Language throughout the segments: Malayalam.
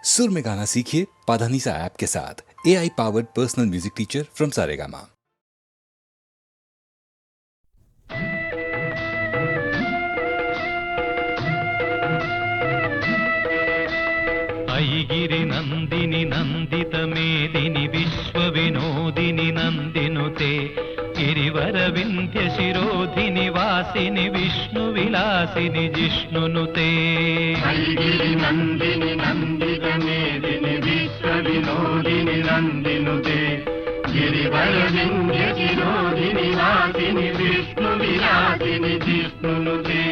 सुर में गाना सीखिए पाधानीसा ऐप के साथ। AI powered personal music teacher from Saregama. ऐगिरि नन्दिनि नन्दित मेदिनि विश्व विनोदिनि नन्दिनुते गिरिवर विन्ध्य शिरोधिनि वासिनि विष्णु विलासिनि जिष्णुनुते। ऐगिरि नन्दिनि नन्दित मेदिनि विश्व विनोदिनि नन्दिनुते गिरिवर विन्ध्य शिरोधिनि वासिनि विष्णु विलासिनि जिष्णुनुते।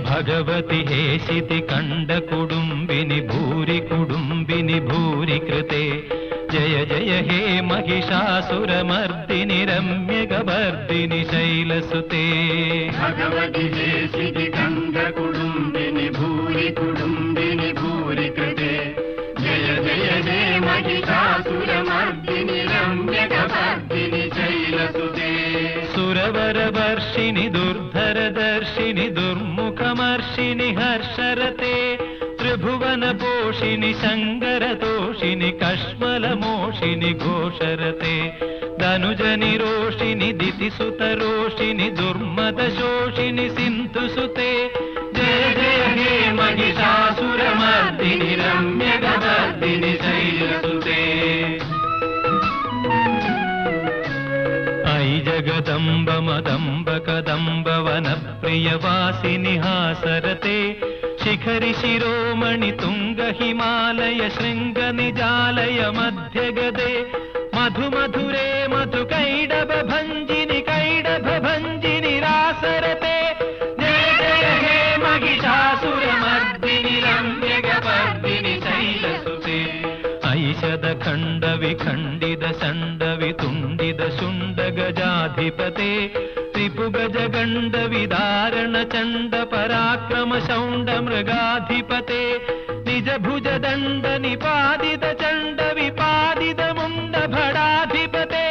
भगवति हेशिति कंड कुडुम्बिनि भूरि कुडुम्बिनि भूरि कृते जय जय हे महिषासुरमर्दिनि रम्यगवर्दिनि शैलसुते। भगवति हेशिति कंड कुडुम्बिनि भूरि कुडुम्बिनि भूरि कृते जय जय हे महिषासुरमर्दिनि रम्यगवर्दिनि शैलसुते। सुरवरवर्षिणि दुर्धरदर्शिनि दुर्मुखमर्षिणि हर्षरते त्रिभुवनपोषिणि शङ्करतोषिणि कश्मलमोषिनि घोषरते धनुजनिरोषिणि दितिसुतरोषिणि दुर्मदशोषिनि सिन्धुसुते जय जय हे महिषासुरमर्दिनि रम्यगवर्दिनि शैलसुते। ऐ जगदम्ब मदम्ब कदम्ब वनप्रियवासिनि हासरते शिखरि शिरोमणि तुंग हिमालय शृंग निजालय मध्यगदे मधु मधुरे मधु कैडभ भंजिनि कैडभ भंजिनि रासरते जय जय हे महिषासुरमर्दिनि रम्यगवर्दिनि शैलसुते। ऐषद खंड विखंडित षण्ड वितुंडित शुंड गजाधिपते त्रिपुगज गंड विदारण चंड पराक्रम शौंड मृगाधिपते निज भुज दंड निपादित चंड विपादित मुंड भड़ाधिपते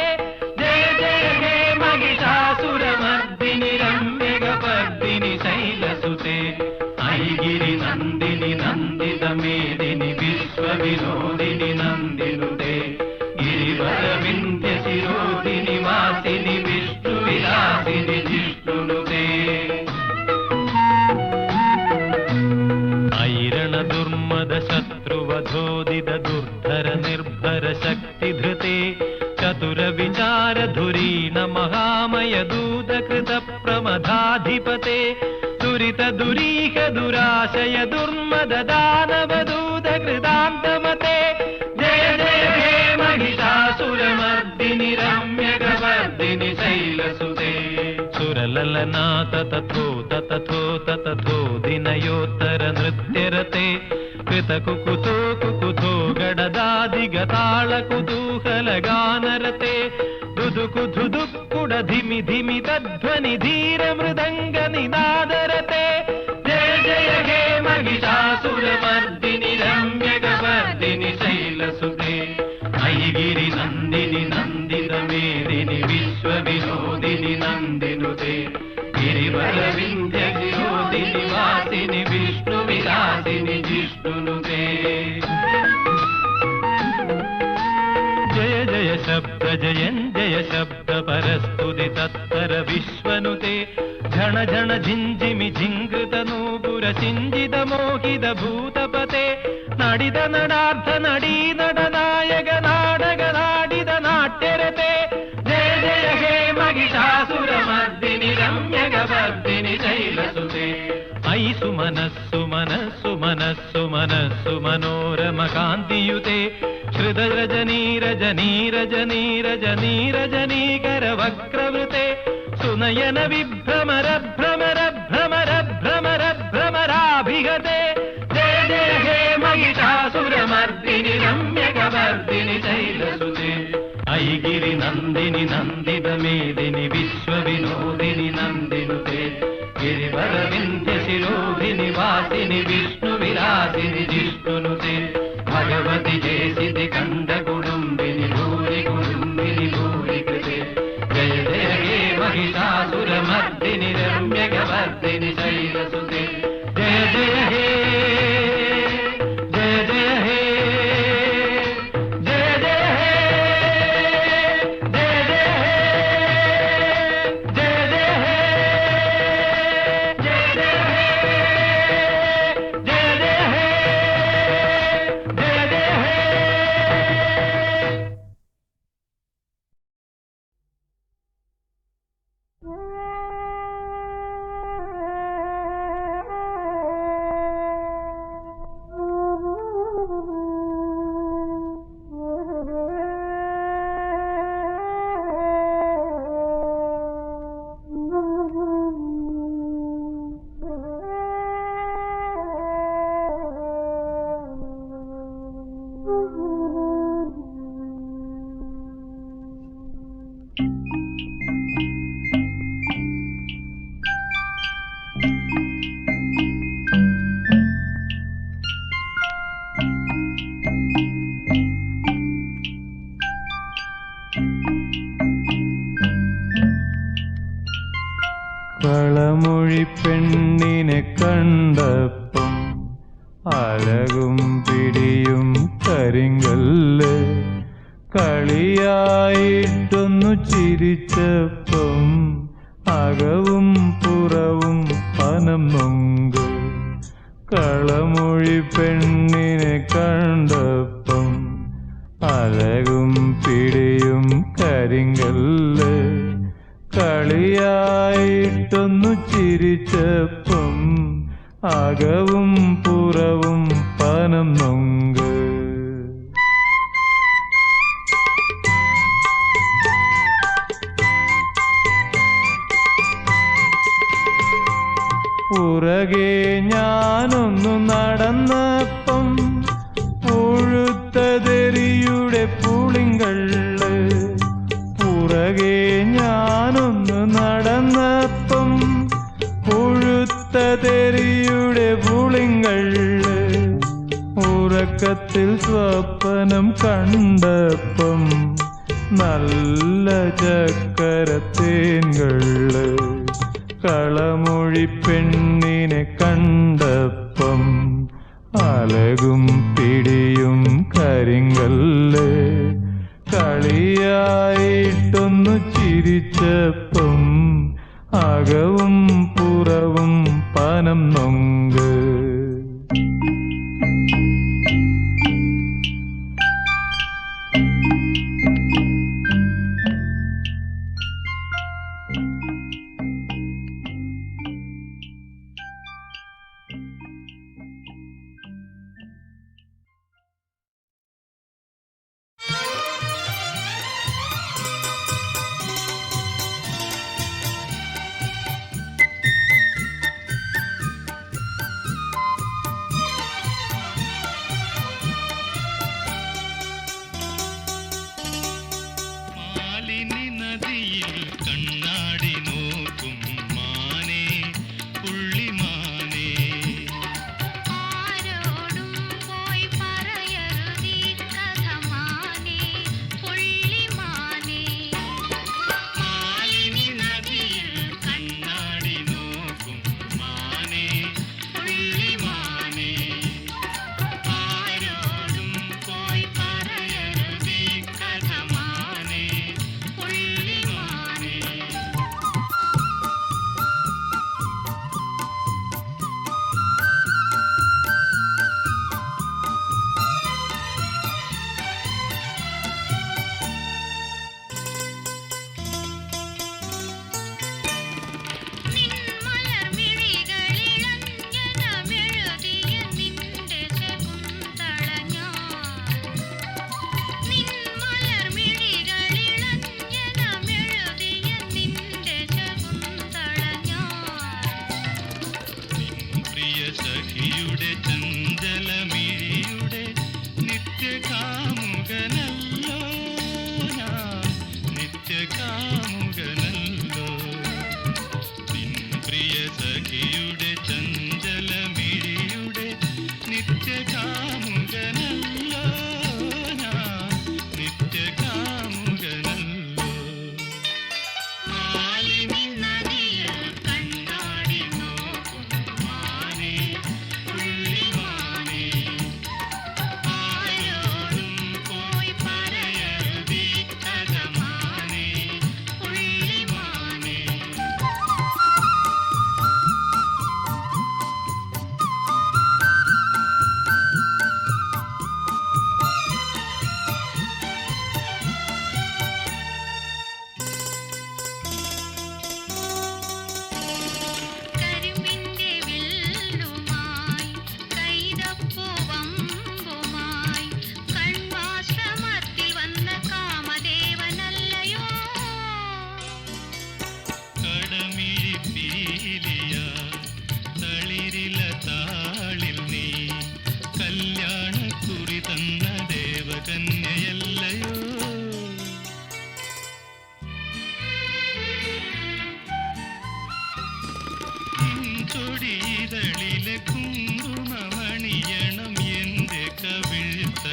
जय जय हे महिषासुरमर्दिनि रम्यगवर्दिनि शैलसुते। ऐगिरि नन्दिनि नन्दित मेदिनि विश्व विनोदिनि नन्दिनुते गिरिवर विन्ध्य शिरोधिनि वासिनि विष्णु विलासिनि जिष्णुनुते। ऐरण दुर्मद शत्रुवधोदित दुर्धर निर्भर शक्तिधृते चतुर विचार धुरीण महामय दूत कृत प्रमदाधिपते दुरित दुरीह दुराशय दुर्मद दानव दूत कृतान्तमते जय जय हे महिषासुरमर्दिनि रम्यगवर्दिनि शैलसुते। सुरललनाथ तथोत तथोत तथो दिनयोत्तर नृत्यरते कृतकुकुतो कुकुतो गडदादिगताळ कुतूहल गानरते दुदुकु धुदुक्कुड धिमि धिमि तध्वनि धीर मृदंग निनादरते जय जय हे महिषासुरमर्दिनि रम्यगवर्दिनि शैलसुते। ऐगिरि नन्दिनि नन्दित मेदिनि विश्व विनोदिनि नन्दिनुते गिरिवर विन्ध्य शिरोधिनि वासिनि विष्णु विलासिनि जिष्णुनुते। जय जय शब्द जयञ्जय शब्द परस्तुति तत्पर विश्वनुते झण झण झिञ्झिमि झिङ्कृत नूपुर सिञ्जित मोहित भूतपते नडित नडार्थ नडी नडनायक नाडग नाडित नाट्यरते जय जय हे महिषासुरमर्दिनि रम्यगवर्दिनि शैलसुते। ऐ सुमनस्सु मनस्सु मनस्सु मनस्सु मनोरम कान्तियुते श्रुतरजनी रजनी रजनी रजनी रजनीकर वक्रवृते सुनयन विभ्रमर भ्रमर भ्रमर भ्रमर भ्रमराभिगते जय जय हे महिषासुरमर्दिनि रम्यगवर्दिनि शैलसुते। ऐगिरि नन्दिनि नन्दित मेदिनि विश्व विनोदिनि नन्दिनुते गिरिवर विन्ध्य शिरोधिनि वासिनि विष्णु विलासिनि जिष्णुनुते। भगवति हेशिति कंड कुडुम्बिनि भूरि कुडुम्बिनि भूरि कृते जय जय हे महिषासुरमर्दिनि रम्यगवर्दिनि शैलसुते जय जय हे जय जय हे കളമൊഴി പെണ്ണിനെ കണ്ടപ്പം അഴകും പിടിയും കരിങ്കല്ല് കളിയായിട്ടൊന്നു ചിരിച്ചപ്പം അകവും പുറവും പനം നൊങ്ക്. കളമൊഴി പെണ്ണിനെ കണ്ടപ്പം അഴകും പിടിയും കരിങ്കല്ല് കളിയായിട്ടൊന്നു ചിരിച്ചപ്പം അകവും പുറവും പനം നൊങ്ക്. പുറകെ ഞാനൊന്നു നടന്നപ്പം പുഴുത്തതെറിയുടെ പുളിങ്കള്ള്. പുറകെ ഞാനൊന്നു നടന്നപ്പം പുഴുത്തതെറിയുടെ പുളിങ്കള്ള്. ഉറക്കത്തിൽ സ്വപ്നം കണ്ടപ്പം നല്ല ചക്കരത്തേൻകള്ള്. കളമൊഴി പെണ്ണിനെ കണ്ടപ്പം അലകും പിടിയും കരിങ്കല്ല് കളിയായിട്ടൊന്നു ചിരിച്ചപ്പം അകവും പുറവും പനം നൊങ്ക്.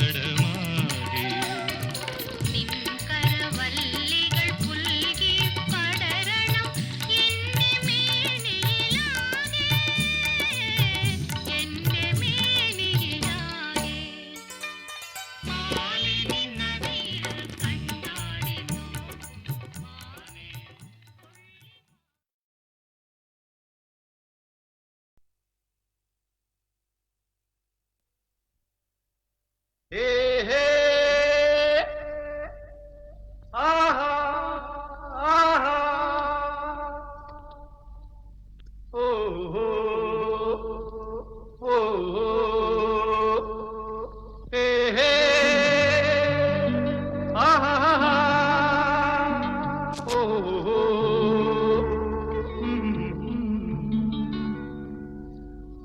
തടമാകെ കരവല്ലികൾ പുൽകി പടരണം എന്റെ മേനിയിലാകെ എന്റെ മേനിയിലാകെ മാലിനി നദിയിൽ കണ്ടാടി നോക്കുവാനേ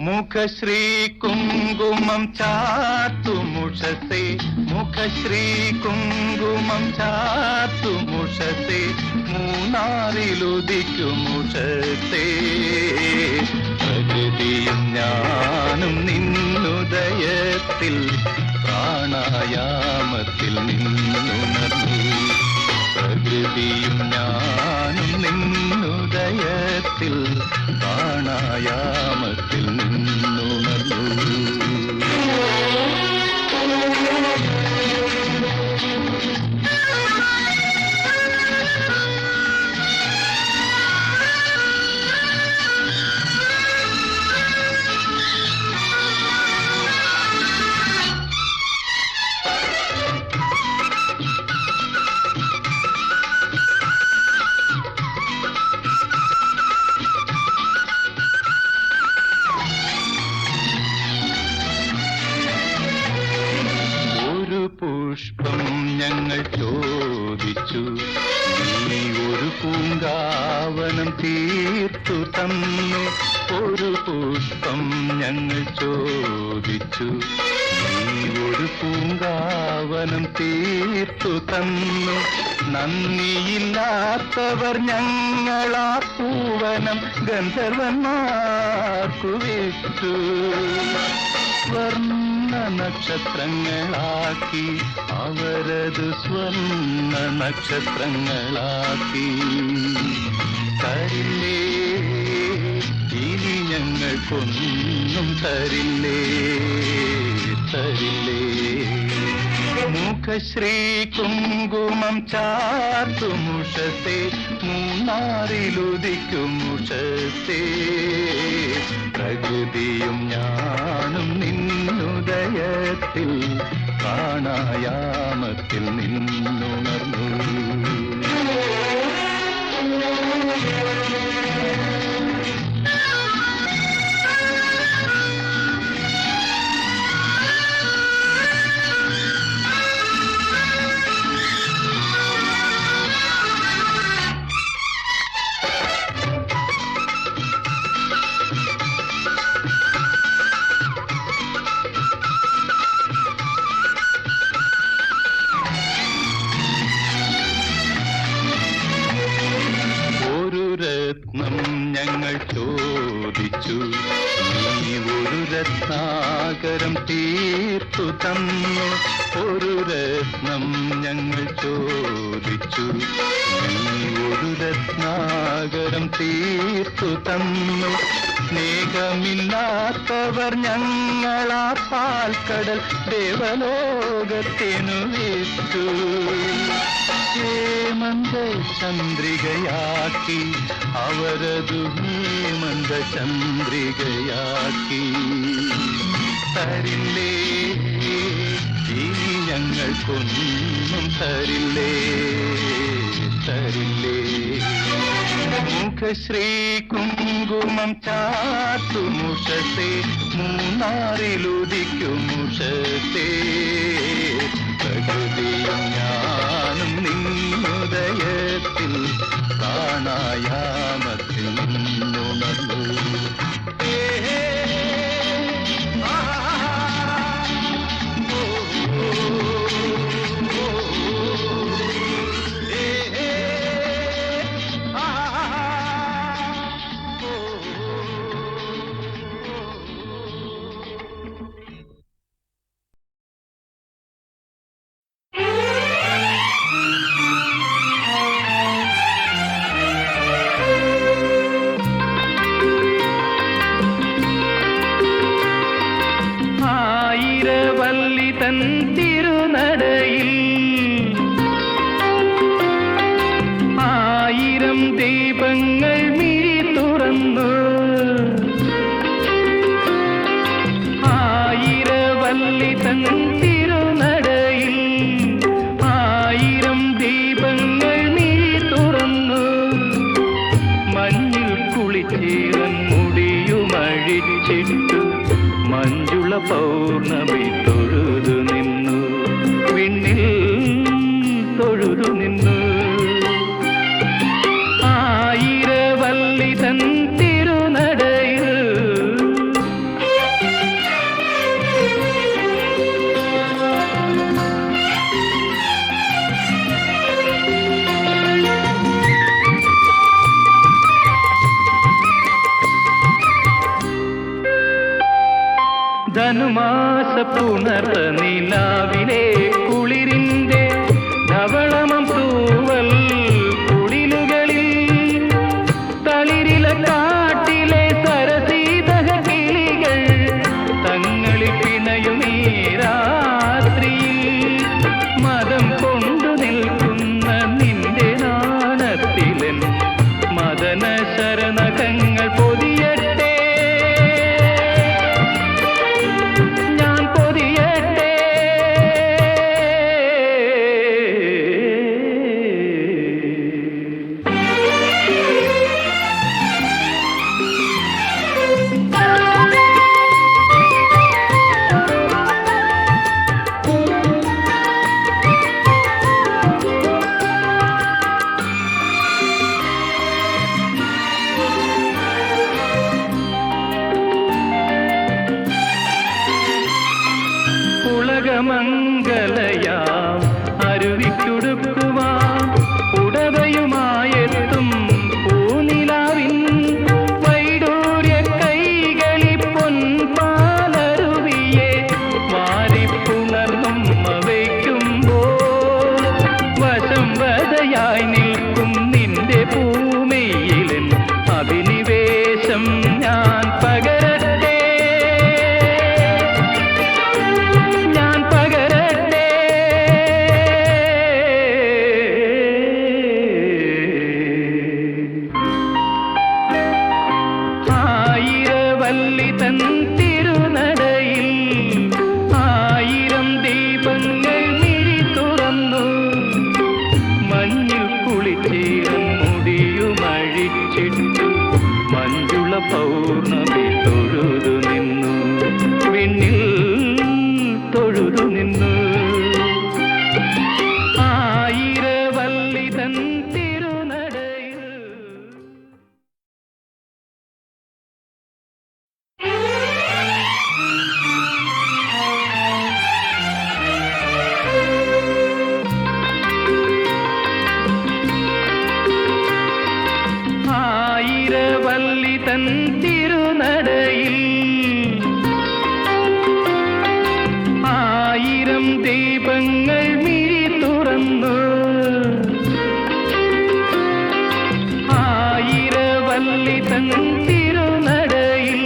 മുഖശ്രീ കുങ്കുമം ചാത്തുമുഷസേ മുഖശ്രീ കുങ്കുമം ചാത്തുമുഷസേ മൂന്നാറിലുദിക്കുമുഷസേ പ്രകൃതിയും ഞാനും നിന്നുദയത്തിൽ പ്രാണായാമത്തിൽ നിന്നുണർന്നു പ്രകൃതിയും ഞാനും നിന്നുദയത്തിൽ പ്രാണായാമത്തിൽ നിന്നുണർന്നു പുഷ്പം ഞങ്ങൾ ചോദിച്ചു നീ ഒരു പൂങ്കാവനം തീർത്തു തന്നു ഒരു പുഷ്പം ഞങ്ങൾ ചോദിച്ചു നീ ഒരു പൂങ്കാവനം തീർത്തു തന്നു നന്ദിയില്ലാത്തവർ ഞങ്ങളാ പൂവനം ഗന്ധർവന്മാർക്കു വിട്ടു സ്വർണ്ണ നക്ഷത്രങ്ങളാക്കി അവരത് സ്വർണ്ണ നക്ഷത്രങ്ങളാക്കി തരില്ലേ ഇനി ഞങ്ങൾക്കൊന്നും തരില്ലേ തരില്ലേ മുഖശ്രീ കുങ്കുമം ചാത്തുമുഷസേ മൂന്നാറിലുദിക്കുമുഷസേ പ്രകൃതിയും ഞാനും നിന്നുദയത്തിൽ പ്രാണായാമത്തിൽ നിന്നുണർന്നു രത്നം ഞങ്ങൾ ചോദിച്ചു നീ ഒരു രത്നാകരം തീർത്തു തന്നു ഒരു രത്നം ഞങ്ങൾ ചോദിച്ചു നീ ഒരു രത്നാകരം തീർത്തു തന്നു സ്നേഹമില്ലാത്തവർ ഞങ്ങളാ പാൽക്കടൽ ദേവലോകത്തിനു വിട്ടു ഹേമന്ത ചന്ദ്രികയാക്കി അവരതു ഹേമന്ത ചന്ദ്രികയാക്കി തരില്ലേ ഇനി ഞങ്ങൾക്കൊന്നും തരില്ലേ തരില്ലേ മുഖശ്രീ കുങ്കുമം ചാത്തുമുഷസേ മൂന്നാറിലുദിക്കുമുഷസേ പ്രകൃതിയും ഞാനും നിന്നുദയത്തിൽ പ്രാണായാമത്തിൽ നിന്നുണർന്നു പൗർണമി തൊഴുതു നിന്നു, വിണ്ണിൽ തൊഴുതു നിന്നു. ആയിരവല്ലി തൻ തിരുനടയിൽ ധനുമാസ പുണർത്ത നിലാവിലെ കുളിരിന്റെ ധവളമം തൂവൽ കുടിലുകളിൽ തളിരില കാട്ടിലെ സരസീതക കിളികൾ തങ്ങളിൽ പിണയുമീ രാത്രിയിൽ മതം കൊണ്ടു നിൽക്കുന്ന നിന്റെ നാണത്തിലൻ മദന ശരണകങ്ങൾ പൊതിയട്ടെ, ഞാൻ പൊതിയട്ടെ. ഉലകമംഗലയാം അരുവിക്കുടുക്കുവാൻ ഉടവയുമായെത്തും പൂനിലാവിൻ വൈഡൂര്യ കൈകളി പൊൻപാലരുവിയെ വാരിപ്പുണർന്നും വയ്ക്കുമ്പോൾ വശം വതയായി നിൽക്കും നിന്റെ ഭൂമിയിലൻ അഭിനിവേശം ഞാൻ പകരട്ടെ, ഞാൻ പകരട്ടെ. ആയിരവല്ലി തൻ തിരുനടയിൽ ആയിരം ദീപങ്ങൾ മിഴി തുറന്നു, മഞ്ഞിൽ കുളിച്ചീരൻ മുടിയുമഴിച്ചിട്ടു മഞ്ജുള പൗർണമി തൊഴുതു നിന്നു, വിണ്ണിൽ തൊഴുതു നിന്നു. ആയിരവല്ലി തൻ തിരുനടയിൽ ആയിരവല്ലി തൻ തിരുനടയിൽ ആയിരം ദീപങ്ങൾ മിഴി തുറന്നു, ആയിരവല്ലി തൻ തിരുനടയിൽ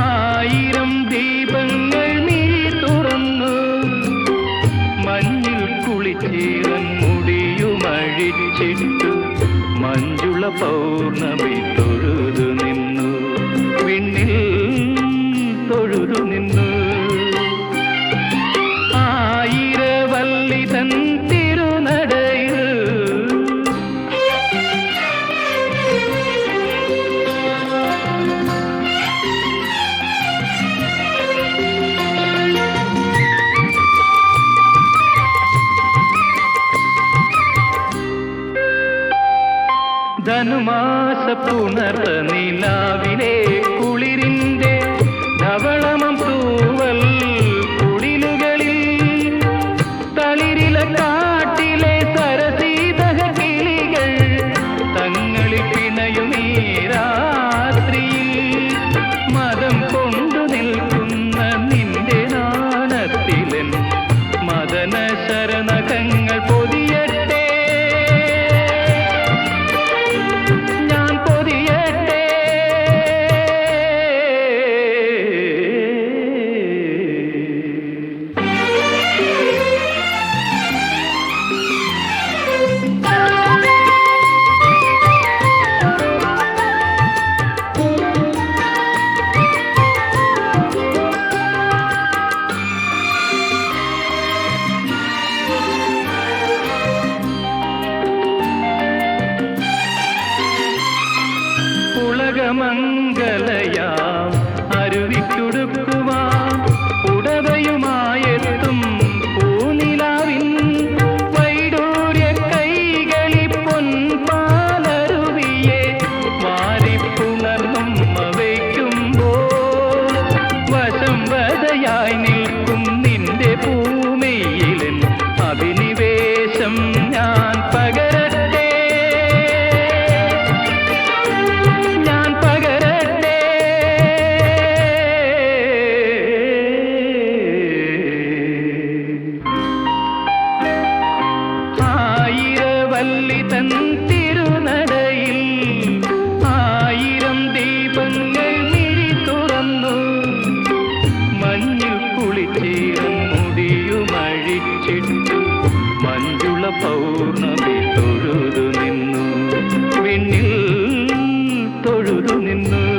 ആയിരം ദീപങ്ങൾ മിഴി തുറന്നു, മഞ്ഞിൽ കുളിച്ചീരൻ മുടിയുമഴിച്ചിട്ടു മഞ്ജുള പൗർണമി തൊഴുതു നിന്നു, വിണ്ണിൽ തൊഴുതു നിന്നു. ആയിരവല്ലി തൻ തിരുനടയിൽ ധനുമാസ പുണർത്ത നിലാവിലെ കുളിരിന്റെ ധവളമം തൂവൽ കുടിലുകളിൽ തളിരില കാട്ടിലെ സരസീതക കിളികൾ തങ്ങളിൽ പിണയുമീ രാത്രിയിൽ മതം കൊണ്ടു നിൽക്കുന്ന നിന്റെ നാണത്തിലൻ മദന ശരണകങ്ങൾ പൊതിയട്ടെ, ഞാൻ പൊതിയട്ടെ. തൊഴുതു നിന്നു